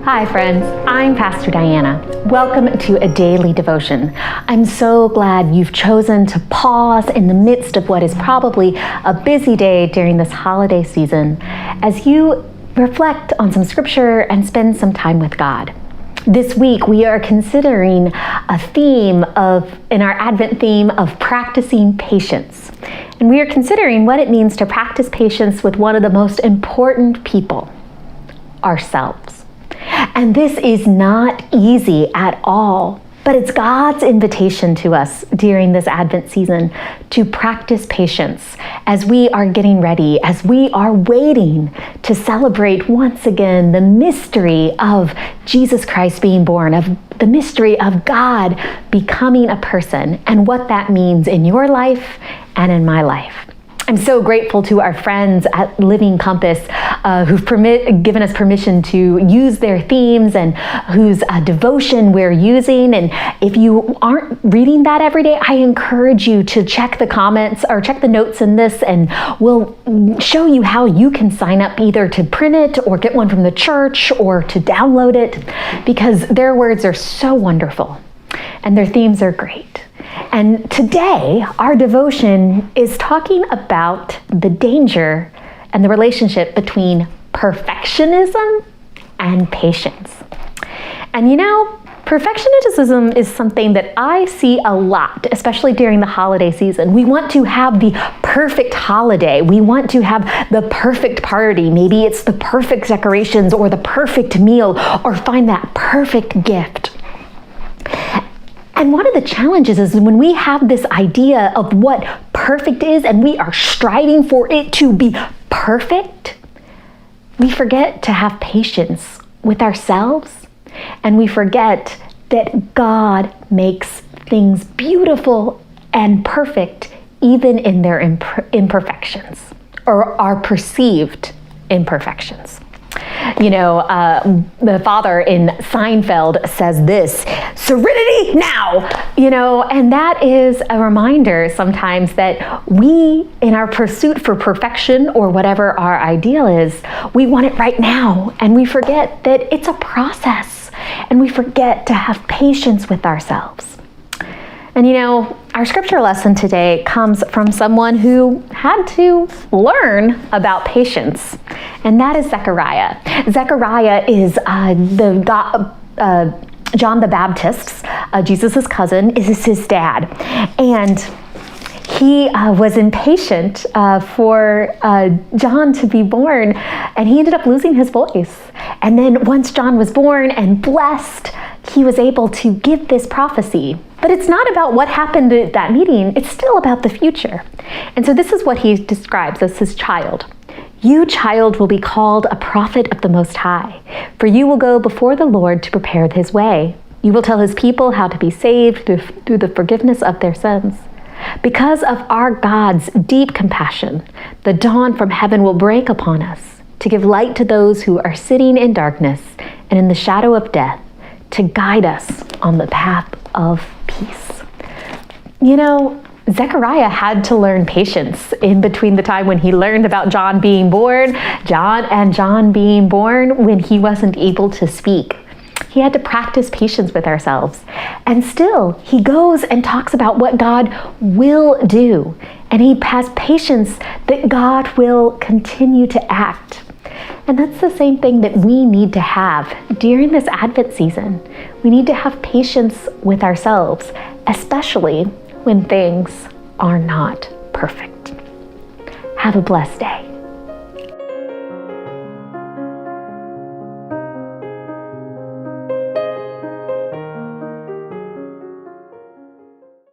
Hi friends, I'm Pastor Diana. Welcome to a daily devotion. I'm so glad you've chosen to pause in the midst of what is probably a busy day during this holiday season as you reflect on some scripture and spend some time with God. This week we are considering a theme in our Advent theme of practicing patience. And we are considering what it means to practice patience with one of the most important people, ourselves. And this is not easy at all, but it's God's invitation to us during this Advent season to practice patience as we are getting ready, as we are waiting to celebrate once again the mystery of Jesus Christ being born, of the mystery of God becoming a person, and what that means in your life and in my life. I'm so grateful to our friends at Living Compass who've given us permission to use their themes and whose devotion we're using. And if you aren't reading that every day, I encourage you to check the comments or check the notes in this, and we'll show you how you can sign up either to print it or get one from the church or to download it, because their words are so wonderful and their themes are great. And today, our devotion is talking about the danger and the relationship between perfectionism and patience. And you know, perfectionism is something that I see a lot, especially during the holiday season. We want to have the perfect holiday. We want to have the perfect party. Maybe it's the perfect decorations or the perfect meal or find that perfect gift. And one of the challenges is when we have this idea of what perfect is and we are striving for it to be perfect, we forget to have patience with ourselves, and we forget that God makes things beautiful and perfect even in their imperfections, or our perceived imperfections. You know, the father in Seinfeld says this, "Serenity now!" You know, and that is a reminder sometimes that we, in our pursuit for perfection or whatever our ideal is, we want it right now, and we forget that it's a process, and we forget to have patience with ourselves. And you know, our scripture lesson today comes from someone who had to learn about patience, and that is Zechariah. Zechariah is John the Baptist's, Jesus' cousin, is his dad. And he was impatient for John to be born, and he ended up losing his voice. And then once John was born and blessed, he was able to give this prophecy. But it's not about what happened at that meeting, it's still about the future. And so this is what he describes as his child. "You, child, will be called a prophet of the Most High, for you will go before the Lord to prepare his way. You will tell his people how to be saved through the forgiveness of their sins. Because of our God's deep compassion, the dawn from heaven will break upon us, to give light to those who are sitting in darkness and in the shadow of death, to guide us on the path of peace." You know, Zechariah had to learn patience in between the time when he learned about John being born, John being born when he wasn't able to speak. He had to practice patience with ourselves. And still, he goes and talks about what God will do. And he has patience that God will continue to act. And that's the same thing that we need to have during this Advent season. We need to have patience with ourselves, especially when things are not perfect. Have a blessed day.